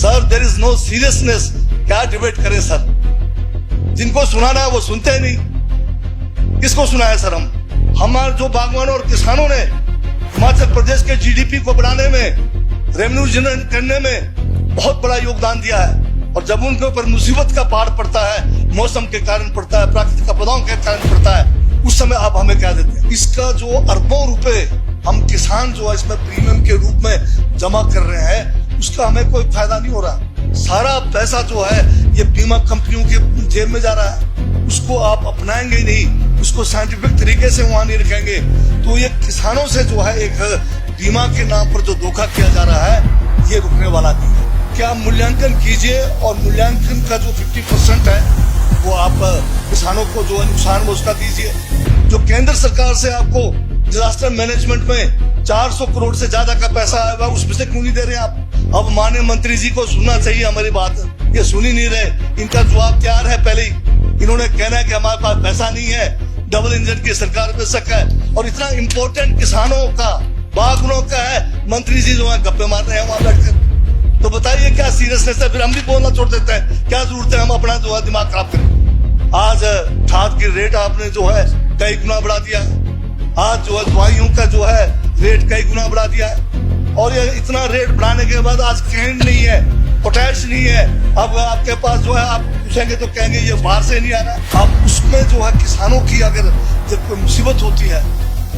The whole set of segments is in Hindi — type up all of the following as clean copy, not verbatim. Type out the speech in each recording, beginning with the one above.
Sir there is no seriousness. क्या डिबेट करें सर, जिनको सुनाना है वो सुनते ही नहीं। किसको सुनाए सर हम? हमारे जो बागवानों और किसानों ने हिमाचल प्रदेश के जीडीपी को बढ़ाने में, रेवेन्यू जनरेट करने में बहुत बड़ा योगदान दिया है। और जब उनके ऊपर मुसीबत का पहाड़ पड़ता है, मौसम के कारण पड़ता है, प्राकृतिक आपदाओं के कारण पड़ता है, उस समय आप हमें क्या देते हैं? इसका जो अरबों रुपए हम किसान जो है इसमें प्रीमियम के रूप में जमा कर रहे हैं, उसका हमें कोई फायदा नहीं हो रहा। सारा पैसा जो है ये बीमा कंपनियों के जेब में जा रहा है। उसको आप अपनाएंगे ही नहीं, उसको साइंटिफिक तरीके से वहां नहीं रखेंगे, तो ये किसानों से जो है एक बीमा के नाम पर जो धोखा किया जा रहा है, ये रुकने वाला नहीं है। क्या मूल्यांकन कीजिए, और मूल्यांकन का जो 50% है वो आप किसानों को जो है नुकसान वो उसका दीजिए। जो केंद्र सरकार से आपको डिजास्टर मैनेजमेंट में 400 करोड़ से ज्यादा का पैसा आएगा, उसमें से क्यों नहीं दे रहे आप? अब माननीय मंत्री जी को सुनना चाहिए हमारी बात, ये सुन ही नहीं रहे। इनका जवाब तैयार है पहले ही। इन्होंने कहना है कि हमारे पास पैसा नहीं है, डबल इंजन की सरकार में शक है, और इतना इम्पोर्टेंट किसानों का, बागवानों का है, मंत्री जी जो है गप्पे मार रहे हैं वहां बैठकर। तो बताइए क्या सीरियसनेस है? फिर हम भी बोलना छोड़ देते हैं। क्या जरूरत है हम अपना जो है दिमाग खराब करें? आज खाद की रेट आपने जो है कई गुना बढ़ा दिया, आज जो है दवाइयों का जो है रेट कई गुना बढ़ा दिया है। और ये इतना रेट बढ़ाने के बाद आज कैंड नहीं है, पोटैश नहीं है। अब आपके पास जो है आप पूछेंगे तो कहेंगे ये बाहर से नहीं आ रहा। अब उसमें जो है किसानों की अगर जब कोई मुसीबत होती है,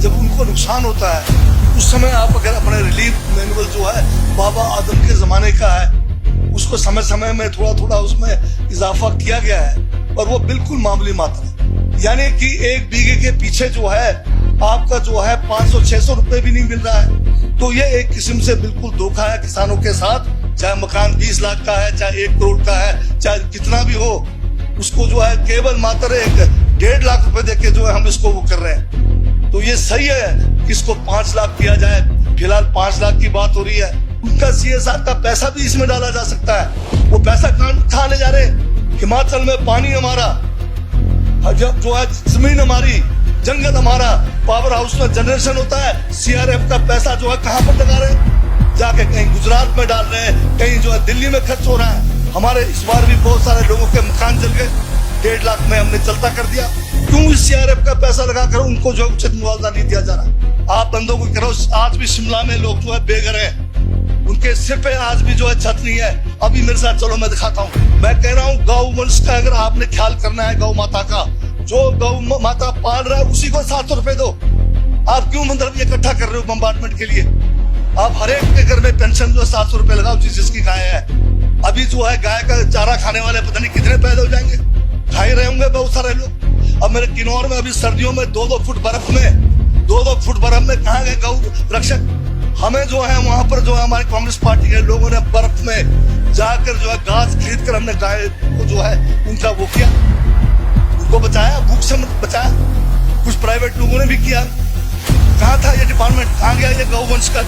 जब उनको नुकसान होता है, उस समय आप अगर अपने रिलीफ मैनुअल जो है बाबा आदम के जमाने का है, उसको समय समय में थोड़ा थोड़ा उसमें इजाफा किया गया है, और वो बिल्कुल मामूली मात्रा, यानी कि 1 बीघे के पीछे जो है आपका जो है 500-600 रुपए भी नहीं मिल रहा है। तो ये एक किस्म से बिल्कुल धोखा है किसानों के साथ। चाहे मकान 20 लाख का है, चाहे 1 करोड़ का है, चाहे कितना भी हो, उसको जो है केवल मात्र 1.5 लाख रुपए देके जो है हम इसको वो कर रहे हैं। तो ये सही है कि इसको 5 लाख किया जाए? फिलहाल 5 लाख की बात हो रही है। उनका CSR का पैसा भी इसमें डाला जा सकता है। वो पैसा कहाँ ले जा रहे? हिमाचल में पानी हमारा, जो है जमीन हमारी, जंगल हमारा, पावर हाउस में जनरेशन होता है, CRF का पैसा जो है कहाँ पर लगा रहे हैं? जाके कहीं गुजरात में डाल रहे हैं, कहीं जो है दिल्ली में खर्च हो रहा है। हमारे इस बार भी बहुत सारे लोगों के मकान जल गए, 1.5 लाख में हमने चलता कर दिया। क्यों इस CRF का पैसा लगाकर उनको जो उचित मुआवजा नहीं दिया जा रहा? आप बंदों को करो। आज भी शिमला में लोग जो है बेघर हैं, उनके सिर पे आज भी जो है छत नहीं है। अभी मेरे साथ चलो मैं दिखाता हूँ। मैं कह रहा हूँ गौ वंश का अगर आपने ख्याल करना है, गौ माता का, जो गौ माता पाल रहा है उसी को 700 रुपए दो। आप क्यों मतलब ये इकट्ठा कर रहे हो बम्बार्टमेंट के लिए? आप हर एक के घर में पेंशन जो है 700 रुपए लगाओ जिसकी गाय है। अभी जो है गाय का चारा खाने वाले पता नहीं कितने पैदा हो जाएंगे, खा ही रहे होंगे बहुत सारे लोग। अब मेरे किन्नौर में अभी सर्दियों में 2-2 फुट बर्फ में कहाँ गए गौ रक्षक? हमें जो है वहां पर जो है हमारी कांग्रेस पार्टी के लोगों ने बर्फ में जाकर जो है घास खरीद कर हमने गाय को जो है उनका वो किया, उनको बचाया, भूख से बचाया। कुछ प्राइवेट लोगों ने भी किया। कहाँ था ये डिपार्टमेंट? कहाँ गया ये गौवंश का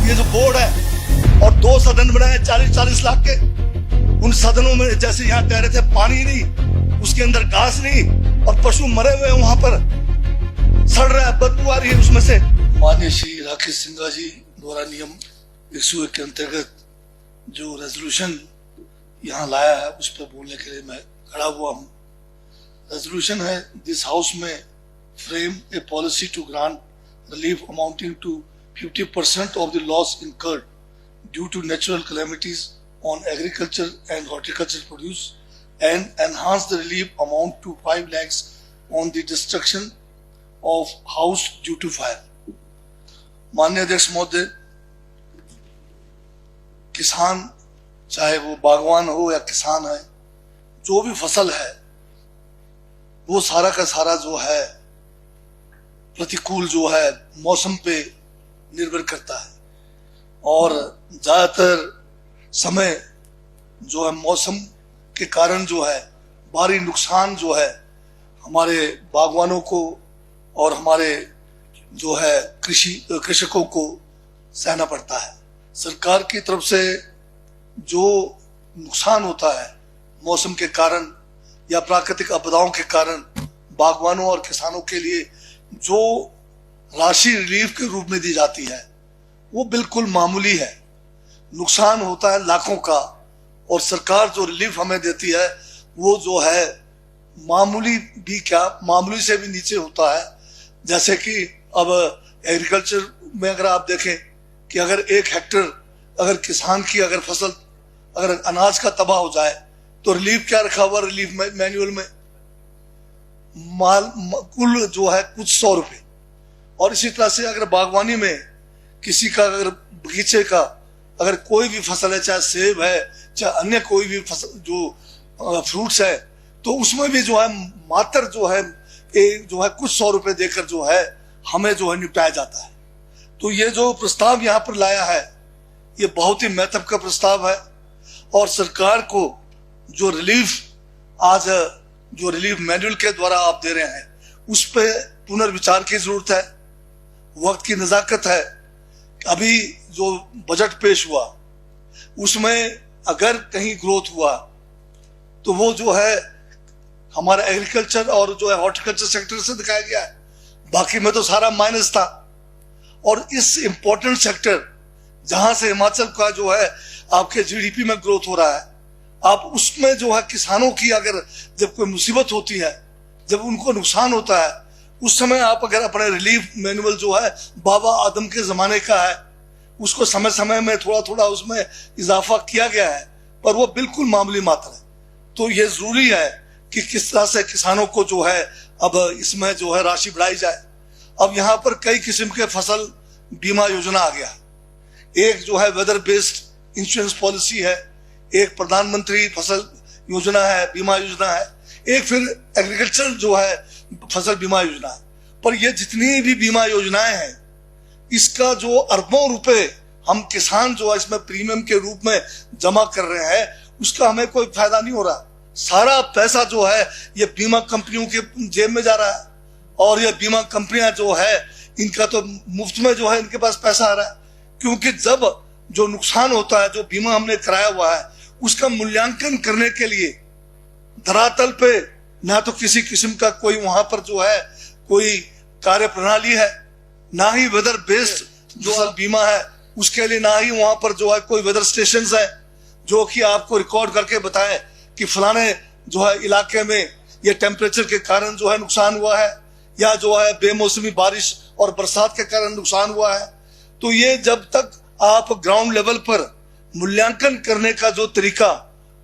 ये जो बोर्ड है? और 2 सदन बनाए 40-40 लाख के। उन सदनों में जैसे यहाँ कह रहे थे पानी नहीं, उसके अंदर घास नहीं, और पशु मरे हुए वहां पर सड़ रहा है, बदबू आ रही है उसमें से। माननीय श्री राकेश सिंघा जी द्वारा नियम 101 के अंतर्गत जो रेजोल्यूशन यहाँ लाया है उस पर बोलने के लिए मैं खड़ा हुआ हूँ। रेजोल्यूशन है, दिस हाउस में frame a policy to grant relief amounting to 50% of the loss incurred due to natural calamities on agriculture and horticulture produce, and enhance the relief amount to 5 lakhs on the destruction of house due to fire। माननीय अध्यक्ष महोदय, किसान चाहे वो बागवान हो या किसान है, जो भी फसल है वो सारा का सारा जो है प्रतिकूल जो है मौसम पे निर्भर करता है। और ज्यादातर समय जो है मौसम के कारण जो है भारी नुकसान जो है हमारे बागवानों को और हमारे जो है कृषकों को सहना पड़ता है। सरकार की तरफ से जो नुकसान होता है मौसम के कारण या प्राकृतिक आपदाओं के कारण बागवानों और किसानों के लिए जो राशि रिलीफ के रूप में दी जाती है वो बिल्कुल मामूली है। नुकसान होता है लाखों का, और सरकार जो रिलीफ हमें देती है वो जो है मामूली भी क्या, मामूली से भी नीचे होता है। जैसे कि अब एग्रीकल्चर में अगर आप देखें कि अगर 1 हेक्टेयर अगर किसान की अगर फसल अगर अनाज का तबाह हो जाए तो रिलीफ क्या रखा हुआ रिलीफ मैनुअल में, कुल जो है कुछ 100 रुपए। और इसी तरह से अगर बागवानी में किसी का अगर बगीचे का अगर कोई भी फसल है, चाहे सेब है चाहे अन्य कोई भी फसल जो फ्रूट्स है, तो उसमें भी जो है मात्र जो है कुछ 100 रुपए देकर जो है हमें जो है निपटाया जाता है। तो ये जो प्रस्ताव यहाँ पर लाया है ये बहुत ही महत्व का प्रस्ताव है। और सरकार को जो रिलीफ आज जो रिलीफ मैनुअल के द्वारा आप दे रहे हैं उस पर पुनर्विचार की जरूरत है। वक्त की नजाकत है। अभी जो बजट पेश हुआ उसमें अगर कहीं ग्रोथ हुआ तो वो जो है हमारा एग्रीकल्चर और जो है हॉर्टिकल्चर सेक्टर से दिखाया गया है, बाकी में तो सारा माइनस था। और इस इंपॉर्टेंट सेक्टर जहां से हिमाचल का जो है आपके जीडीपी में ग्रोथ हो रहा है, आप उसमें जो है किसानों की अगर जब कोई मुसीबत होती है, जब उनको नुकसान होता है, उस समय आप अगर अपने रिलीफ मैनुअल जो है बाबा आदम के जमाने का है, उसको समय समय में थोड़ा थोड़ा उसमें इजाफा किया गया है, पर वो बिल्कुल मामूली मात्रा है। तो ये जरूरी है कि किस तरह से किसानों को जो है अब इसमें जो है राशि बढ़ाई जाए। अब यहाँ पर कई किस्म के फसल बीमा योजना आ गया। एक जो है वेदर बेस्ड इंश्योरेंस पॉलिसी है, एक प्रधानमंत्री फसल योजना है, बीमा योजना है, एक फिर एग्रीकल्चर जो है फसल बीमा योजना है। पर ये जितनी भी बीमा योजनाएं हैं इसका जो अरबों रुपए हम किसान जो है इसमें प्रीमियम के रूप में जमा कर रहे हैं उसका हमें कोई फायदा नहीं हो रहा। सारा पैसा जो है ये बीमा कंपनियों के जेब में जा रहा है और ये बीमा कंपनियां जो है इनका तो मुफ्त में जो है इनके पास पैसा आ रहा है। क्योंकि जब जो नुकसान होता है, जो बीमा हमने कराया हुआ है, उसका मूल्यांकन करने के लिए धरातल पे ना तो किसी किस्म का कोई वहां पर जो है कोई कार्य प्रणाली है, ना ही वेदर बेस्ड जो बीमा है उसके लिए, ना ही वहां पर जो है कोई वेदर स्टेशन है जो कि आपको रिकॉर्ड करके बताए कि फलाने जो है इलाके में ये टेम्परेचर के कारण जो है नुकसान हुआ है या जो है बेमौसमी बारिश और बरसात के कारण नुकसान हुआ है। तो ये जब तक आप ग्राउंड लेवल पर मूल्यांकन करने का जो तरीका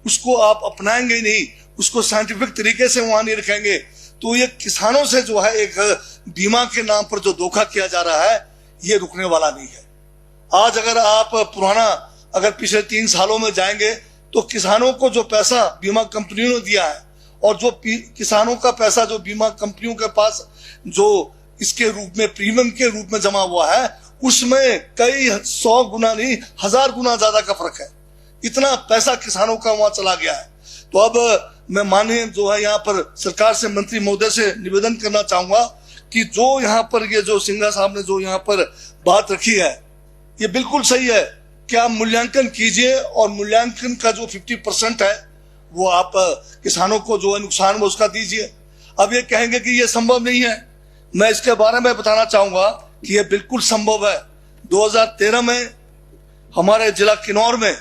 उसको आप अपनाएंगे नहीं, उसको साइंटिफिक तरीके से वहां नहीं रखेंगे, तो ये किसानों से जो है एक बीमा के नाम पर जो धोखा किया जा रहा है ये रुकने वाला नहीं है। आज अगर आप पुराना अगर पिछले 3 सालों में जाएंगे तो किसानों को जो पैसा बीमा कंपनियों ने दिया है और जो किसानों का पैसा जो बीमा कंपनियों के पास जो इसके रूप में प्रीमियम के रूप में जमा हुआ है उसमें कई 100 गुना नहीं 1000 गुना ज्यादा का फर्क है। इतना पैसा किसानों का वहां चला गया है। तो अब मैं माननीय जो है यहाँ पर सरकार से मंत्री महोदय से निवेदन करना चाहूंगा कि जो यहाँ पर ये जो सिंघा साहब ने जो यहाँ पर बात रखी है ये बिल्कुल सही है कि आप मूल्यांकन कीजिए और मूल्यांकन का जो 50% है वो आप किसानों को जो है नुकसान वो उसका दीजिए। अब ये कहेंगे कि ये संभव नहीं है, मैं इसके बारे में बताना चाहूंगा कि ये बिल्कुल संभव है। 2013 में हमारे जिला किन्नौर में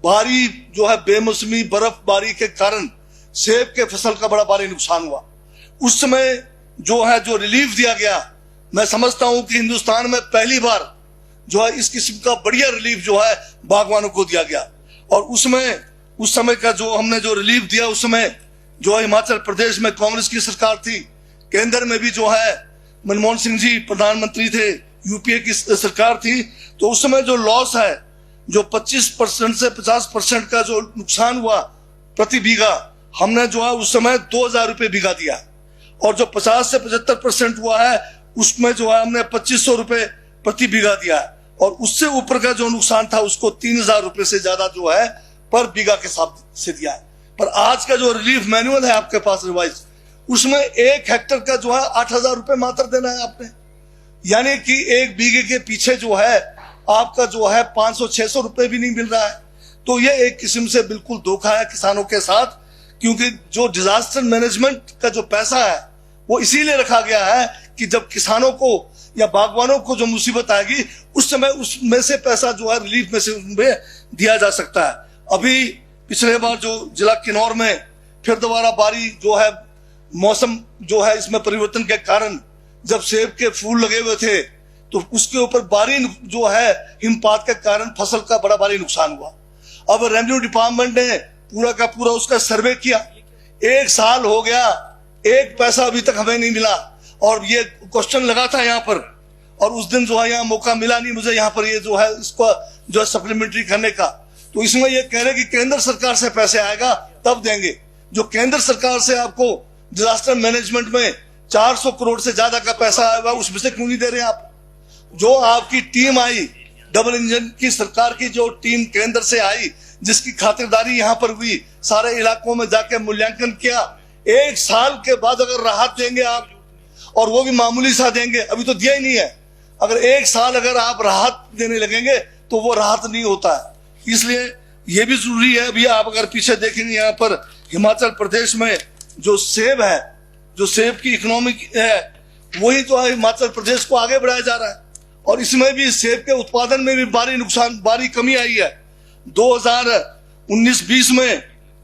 भारी जो है बेमौसमी बर्फबारी के कारण सेब के फसल का बड़ा भारी नुकसान हुआ। उस समय जो है जो रिलीफ दिया गया, मैं समझता हूं कि हिंदुस्तान में पहली बार जो है इस किस्म का बढ़िया रिलीफ जो है बागवानों को दिया गया। और उसमें उस समय का जो हमने जो रिलीफ दिया उस समय जो है हिमाचल प्रदेश में कांग्रेस की सरकार थी, केंद्र में भी जो है मनमोहन सिंह जी प्रधानमंत्री थे, यूपीए की सरकार थी। तो उस समय जो लॉस है जो 25% से 50% का जो नुकसान हुआ प्रति बीघा, हमने जो है उस समय 2000 रुपये बीघा दिया। और जो 50 से 75% हुआ है उसमें जो है हमने 2500 रुपये प्रति बीघा दिया है। और उससे ऊपर का जो नुकसान था उसको 3000 रुपये से ज्यादा जो है पर बीघा के हिसाब से दिया है। पर आज का जो रिलीफ मैनुअल है आपके पास रिवाइज, उसमें 1 हेक्टेयर का जो है 8000 रुपये मात्र देना है आपने, यानी कि 1 बीघे के पीछे जो है आपका जो है 500-600 रुपये भी नहीं मिल रहा है। तो ये एक किस्म से बिल्कुल धोखा है किसानों के साथ, क्योंकि जो डिजास्टर मैनेजमेंट का जो पैसा है वो इसीलिए रखा गया है कि जब किसानों को या बागवानों को जो मुसीबत आएगी उस समय उसमें से पैसा जो है रिलीफ में से उनमें दिया जा सकता है। अभी पिछले बार जो जिला किन्नौर में फिर दोबारा बारी जो है, मौसम जो है इसमें परिवर्तन के कारण जब सेब के फूल लगे हुए थे तो उसके ऊपर भारी जो है हिमपात के कारण फसल का बड़ा भारी नुकसान हुआ। अब रेवेन्यू डिपार्टमेंट ने पूरा का पूरा उसका सर्वे किया, 1 साल हो गया, 1 पैसा अभी तक हमें नहीं मिला। और ये क्वेश्चन लगा था यहाँ पर, और उस दिन जो है यहाँ मौका मिला नहीं मुझे यहाँ पर ये जो है इसको जो है सप्लीमेंट्री करने का। तो इसमें ये कह रहे कि केंद्र सरकार से पैसे आएगा तब देंगे। जो केंद्र सरकार से आपको डिजास्टर मैनेजमेंट में 400 करोड़ से ज्यादा का पैसा आएगा, उसमें से क्यों नहीं दे रहे आप? जो आपकी टीम आई, डबल इंजन की सरकार की जो टीम केंद्र से आई, जिसकी खातिरदारी यहाँ पर हुई, सारे इलाकों में जाके मूल्यांकन किया, 1 साल के बाद अगर राहत देंगे आप, और वो भी मामूली सा देंगे, अभी तो दिया ही नहीं है, अगर 1 साल अगर आप राहत देने लगेंगे तो वो राहत नहीं होता है। इसलिए ये भी जरूरी है। अभी आप अगर पीछे देखेंगे यहाँ पर हिमाचल प्रदेश में जो सेब है, जो सेब की इकोनॉमी है, वही जो है हिमाचल प्रदेश को आगे बढ़ाया जा रहा है। और इसमें भी सेब के उत्पादन में भी भारी कमी आई है। 2019-20 में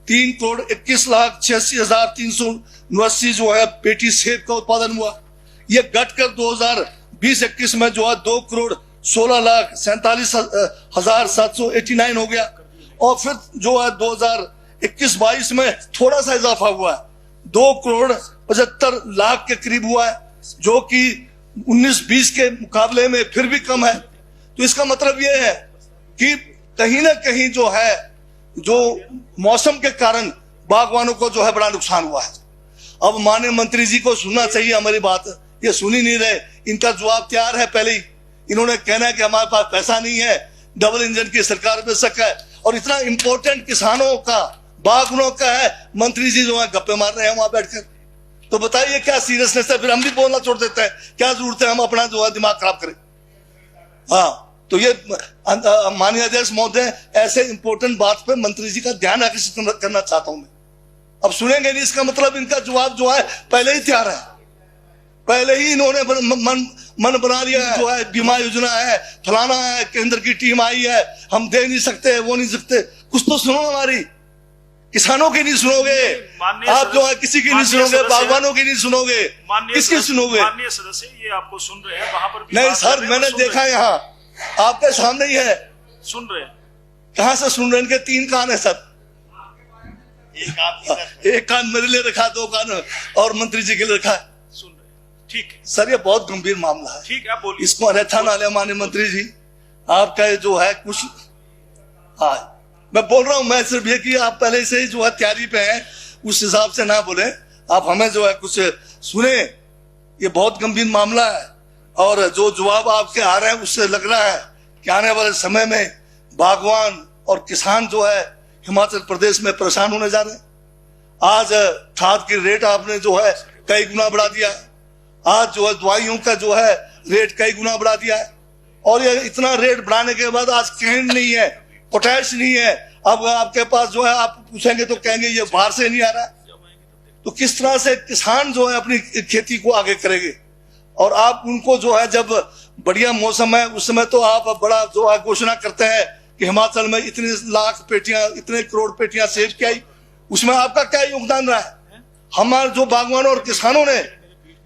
3,21,86,379 जो है पेटी सेब का उत्पादन हुआ। ये घटकर 2020-21 में जो है 2,47,47,789 हो गया। और फिर जो है 2021-22 में थोड़ा सा इजाफा हुआ है, 2,75,00,000 के करीब हुआ है, जो कि 19-20 के मुकाबले में फिर भी कम है। तो इसका मतलब ये है कि कहीं ना कहीं जो है, जो मौसम के कारण बागवानों को जो है बड़ा नुकसान हुआ है। अब माननीय मंत्री जी को सुनना चाहिए हमारी बात, ये सुन ही नहीं रहे। इनका जवाब तैयार है पहले ही, इन्होंने कहना है कि हमारे पास पैसा नहीं है, डबल इंजन की सरकार में शक है, और इतना इंपॉर्टेंट किसानों का, बागवानों का है, मंत्री जी जो है गप्पे मार रहे हैं वहां बैठकर। तो बताइए क्या सीरियसनेस है? फिर हम भी बोलना छोड़ देते हैं, क्या जरूरत है हम अपना जो है दिमाग खराब करें? हाँ, तो ये माननीय अध्यक्ष महोदय, ऐसे इंपॉर्टेंट बात पे मंत्री जी का ध्यान आकर्षित करना चाहता हूं मैं। अब सुनेंगे नहीं, इसका मतलब इनका जवाब जो है पहले ही तैयार है, पहले ही इन्होंने मन बना लिया है। जो है बीमा योजना है, फलाना है, केंद्र की टीम आई है, हम दे नहीं सकते, वो नहीं सकते। कुछ तो सुनो, हमारी किसानों की नहीं सुनोगे आप, जो है किसी की नहीं सुनोगे, बागवानों की नहीं सुनोगे, किसकी सुनोगे? माननीय सदस्य, ये आपको सुन रहे हैं, वहां पर भी नहीं सर, मैंने देखा यहाँ आपके सामने ही है। सुन रहे हैं? कहां से सुन रहे हैं? इनके 3 कान है सर, एक कान मेरे लिए रखा, 2 कान और मंत्री जी के लिए रखा है। सुन रहे हैं, ठीक है सर, ये बहुत गंभीर मामला है। ठीक है, आप बोलिए। इसको अनैथा ना ले माननीय मंत्री जी, आपका जो है कुछ, हाँ मैं बोल रहा हूं, मैं सिर्फ ये कि आप पहले से ही जो है तैयारी पे हैं, उस हिसाब से ना बोले आप, हमें जो है कुछ सुने। ये बहुत गंभीर मामला है, और जो जवाब आपके आ रहे हैं उससे लग रहा है कि आने वाले समय में बागवान और किसान जो है हिमाचल प्रदेश में परेशान होने जा रहे हैं। आज खाद की रेट आपने जो है कई गुना बढ़ा दिया, आज जो है दवाइयों का जो है रेट कई गुना बढ़ा दिया है। और ये इतना रेट बढ़ाने के बाद आज कैंड नहीं है, पोटैश नहीं है। अब आपके पास जो है, आप पूछेंगे तो कहेंगे ये बाहर से नहीं आ रहा। तो किस तरह से किसान जो है अपनी खेती को आगे करेंगे? और आप उनको जो है, जब बढ़िया मौसम है उस समय तो आप बड़ा जो है घोषणा करते हैं कि हिमाचल में इतने लाख पेटियां, इतने करोड़ पेटियां सेब की आई, उसमें आपका क्या योगदान रहा है? हमारे जो बागवानों और किसानों ने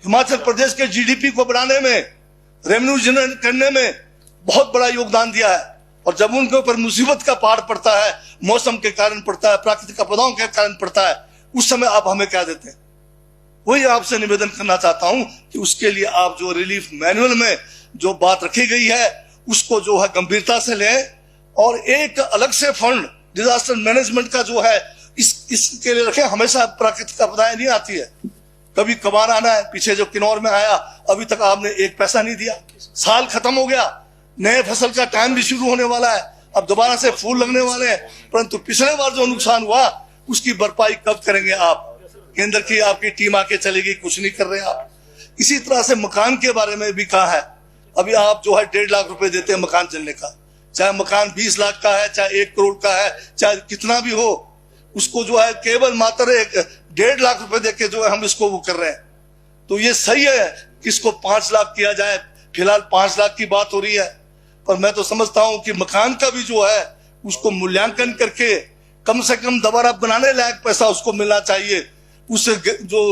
हिमाचल प्रदेश के जीडीपी को बढ़ाने में, रेवेन्यू जनरेट करने में बहुत बड़ा योगदान दिया है। और जब उनके ऊपर मुसीबत का पहाड़ पड़ता है, मौसम के कारण पड़ता है, प्राकृतिक आपदाओं के कारण पड़ता है, उस समय आप हमें क्या देते हैं? वही आपसे निवेदन करना चाहता हूं कि उसके लिए आप जो रिलीफ मैनुअल में जो बात रखी गई है उसको जो है गंभीरता से लें, और एक अलग से फंड डिजास्टर मैनेजमेंट का जो है इसके लिए रखें। हमेशा प्राकृतिक आपदाएं नहीं आती है, कभी कभार आना है। पीछे जो किन्नौर में आया, अभी तक आपने 1 पैसा नहीं दिया, साल खत्म हो गया, नए फसल का टाइम भी शुरू होने वाला है, अब दोबारा से फूल लगने वाले हैं, परंतु पिछले बार जो नुकसान हुआ उसकी भरपाई कब करेंगे आप? केंद्र की आपकी टीम आके चलेगी, कुछ नहीं कर रहे आप। इसी तरह से मकान के बारे में भी कहा है, अभी आप जो है 1.5 लाख रुपए देते हैं मकान चलने का, चाहे मकान 20 लाख का है, चाहे 1 करोड़ का है, चाहे कितना भी हो, उसको जो है केवल मात्र 1.5 लाख रुपए देके जो है हम इसको वो कर रहे हैं। तो ये सही है कि इसको 5 लाख किया जाए, फिलहाल 5 लाख की बात हो रही है, पर मैं तो समझता हूं कि मकान का भी जो है उसको मूल्यांकन करके कम से कम दोबारा बनाने लायक पैसा उसको मिलना चाहिए। उस जो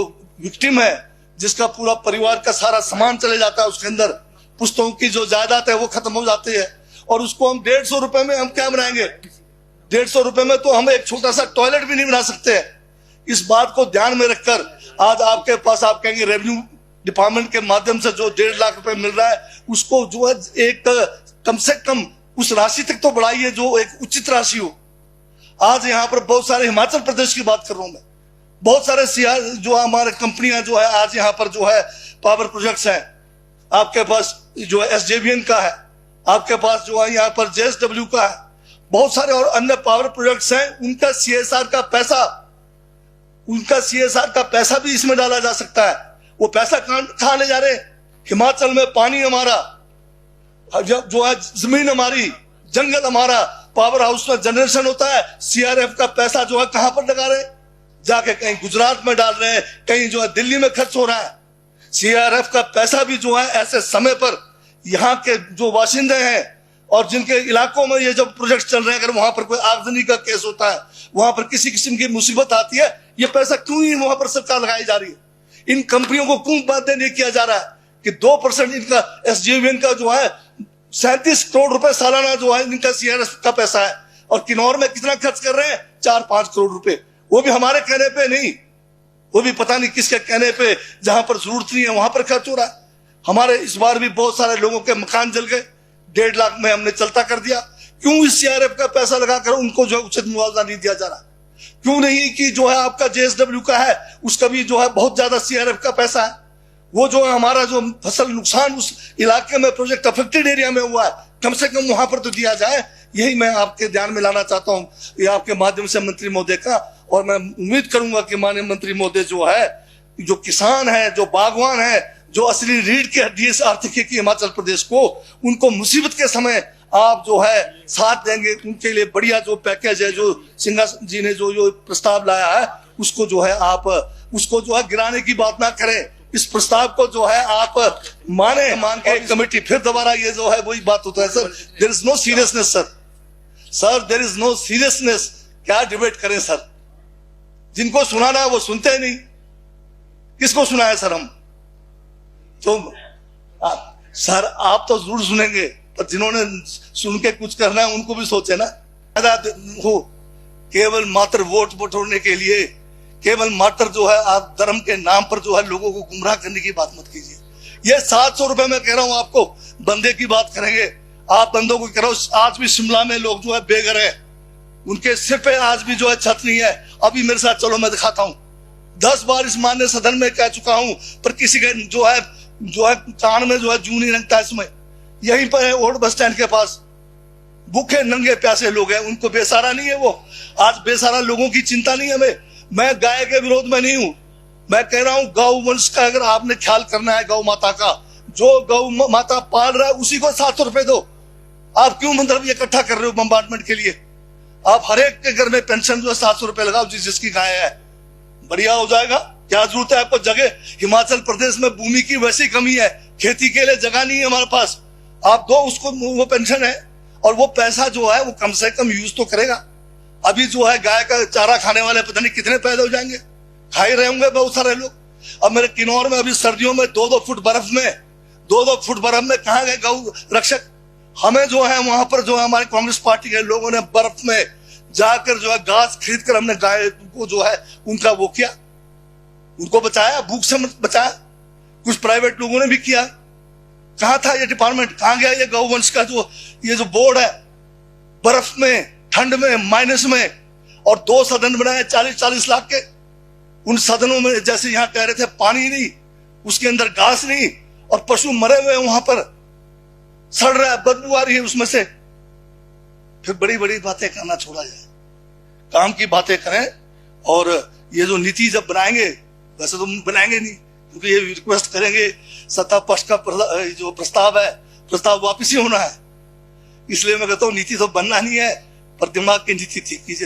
विक्टिम है, जिसका पूरा परिवार का सारा सामान चले जाता है, उसके अंदर पुस्तकों की जो जायदाद है वो खत्म हो जाती है, और उसको हम 150 रुपए में हम क्या बनाएंगे? 150 रुपए में तो हम एक छोटा सा टॉयलेट भी नहीं बना सकते हैं। इस बात को ध्यान में रखकर आज आपके पास, आप कहेंगे रेवेन्यू डिपार्टमेंट के माध्यम से जो 1.5 लाख रुपए मिल रहा है, उसको जो है एक कम से कम उस राशि तक तो बढ़ाइए जो एक उचित राशि हो। आज यहाँ पर बहुत सारे, हिमाचल प्रदेश की बात कर रहा हूं मैं, बहुत सारे जो हमारे कंपनियां जो है आज यहाँ पर जो है पावर प्रोजेक्ट्स हैं, आपके पास जो है SJVN का है, आपके पास जो है यहाँ पर JSW का है, बहुत सारे और अन्य पावर प्रोजेक्ट्स हैं। उनका CSR का पैसा भी इसमें डाला जा सकता है। वो पैसा कहाँ ले जा रहे हैं? हिमाचल में पानी हमारा, जो है जमीन हमारी, जंगल हमारा, पावर हाउस में जनरेशन होता है, CRF का पैसा जो है कहां पर लगा रहे हैं? जाके कहीं गुजरात में डाल रहे हैं, कहीं जो है दिल्ली में खर्च हो रहा है। CRF का पैसा भी जो है ऐसे समय पर यहाँ के जो बाशिंदे हैं और जिनके इलाकों में ये जो प्रोजेक्ट चल रहे हैं, अगर वहां पर कोई आगजनी का केस होता है, वहां पर किसी किस्म की मुसीबत आती है, ये पैसा क्यों ही वहां पर सरकार लगाई जा रही है? इन कंपनियों को क्यों बाध्य नहीं किया जा रहा है कि 2% इनका SJVN का जो है 37 करोड़ रुपए सालाना जो है इनका CRF का पैसा है, और किन्नौर में कितना खर्च कर रहे हैं? 4-5 करोड़ रुपए, वो भी हमारे कहने पे नहीं, वो भी पता नहीं किसके कहने पे, जहां पर जरूरत नहीं है वहां पर खर्च हो रहा है। हमारे इस बार भी बहुत सारे लोगों के मकान जल गए, 1.5 लाख में हमने चलता कर दिया। क्यों इस CRF का पैसा लगाकर उनको जो है उचित मुआवजा नहीं दिया जा रहा? क्यों नहीं कि जो है आपका JSW का है, उसका भी जो है बहुत ज्यादा CRF का पैसा है, वो जो है हमारा जो फसल नुकसान उस इलाके में प्रोजेक्ट अफेक्टेड एरिया में हुआ है, कम से कम वहां पर तो दिया जाए। यही मैं आपके ध्यान में लाना चाहता हूं, ये आपके माध्यम से मंत्री महोदय का, और मैं उम्मीद करूंगा कि माननीय मंत्री महोदय जो है, जो किसान है, जो बागवान है, जो असली रीढ़ की हड्डी से आर्थिकी की हिमाचल प्रदेश को, उनको मुसीबत के समय आप जो है साथ देंगे। उनके लिए बढ़िया जो पैकेज है, जो सिंघा जी ने जो प्रस्ताव लाया है, उसको जो है आप उसको जो है गिराने की बात ना करें। इस प्रस्ताव को जो है आप मान के कमेटी फिर दोबारा ये जो है वही बात होता है। Sir, there is no seriousness sir, there is no seriousness. क्या डिबेट करें सर? जिनको सुनाना है वो सुनते नहीं, किसको सुनाए सर हम? तो सर आप तो जरूर सुनेंगे, पर जिन्होंने सुन के कुछ करना है उनको भी सोचे ना। हो केवल मात्र वोट बटोरने के लिए, केवल मात्र जो है आप धर्म के नाम पर जो है लोगों को गुमराह करने की बात मत कीजिए। ये 700 रुपए में कह रहा हूं आपको, बंदे की बात करेंगे आप, बंदों को करो। आज भी शिमला में लोग जो है बेघर है, उनके सिर पे आज भी जो है छत नहीं है। अभी मेरे साथ चलो मैं दिखाता हूं, 10 बार इस मान्य सदन में कह चुका हूं, पर किसी के जो है कान में जो है जू नहीं लगता। इसमें यहीं पर है ओल्ड बस स्टैंड के पास, भूखे नंगे प्यासे लोग हैं, उनको बेसहारा नहीं है वो। आज बेसहारा लोगों की चिंता नहीं है हमें। मैं गाय के विरोध में नहीं हूं, मैं कह रहा हूं गौ वंश का अगर आपने ख्याल करना है, गौ माता का, जो गौ माता पाल रहा है उसी को 700 रुपए दो। आप क्यों मतलब ये इकट्ठा कर रहे हो बम्बार्टमेंट के लिए? आप हर एक के घर में पेंशन जो है 700 रुपए लगाओ, जिसकी गाय है, बढ़िया हो जाएगा। क्या जरूरत है आपको जगह? हिमाचल प्रदेश में भूमि की वैसी कमी है, खेती के लिए जगह नहीं है हमारे पास। आप दो उसको, वो पेंशन है, और वो पैसा जो है वो कम से कम यूज तो करेगा। अभी जो है गाय का चारा खाने वाले पता नहीं कितने पैदा हो जाएंगे, खा ही रहे होंगे बहुत सारे लोग। अब मेरे किन्नौर में अभी सर्दियों में 2-2 फुट बर्फ में कहाँ गए गौ रक्षक? हमें जो है वहां पर जो है हमारे कांग्रेस पार्टी के लोगों ने बर्फ में जाकर जो है घास खरीद कर हमने गाय को जो है उनका वो किया, उनको बचाया, भूख से बचाया। कुछ प्राइवेट लोगों ने भी किया। कहाँ था ये डिपार्टमेंट? कहाँ गया ये गौवंश का ये जो बोर्ड है? बर्फ में, ठंड में, माइनस में, और 2 सदन बनाए 40-40 लाख के। उन सदनों में जैसे यहाँ कह रहे थे पानी नहीं, उसके अंदर घास नहीं, और पशु मरे हुए वहां पर सड़ रहा है, बदबू आ रही है उसमें से। फिर बड़ी बड़ी बातें करना छोड़ा जाए, काम की बातें करें। और ये जो नीति जब बनाएंगे, वैसे तो बनाएंगे नहीं, क्योंकि ये रिक्वेस्ट करेंगे, सत्ता पक्ष का जो प्रस्ताव है, प्रस्ताव वापिस ही होना है। इसलिए मैं कहता हूँ नीति तो बनना नहीं है, पर दिमाग की नीति ठीक कीजिए।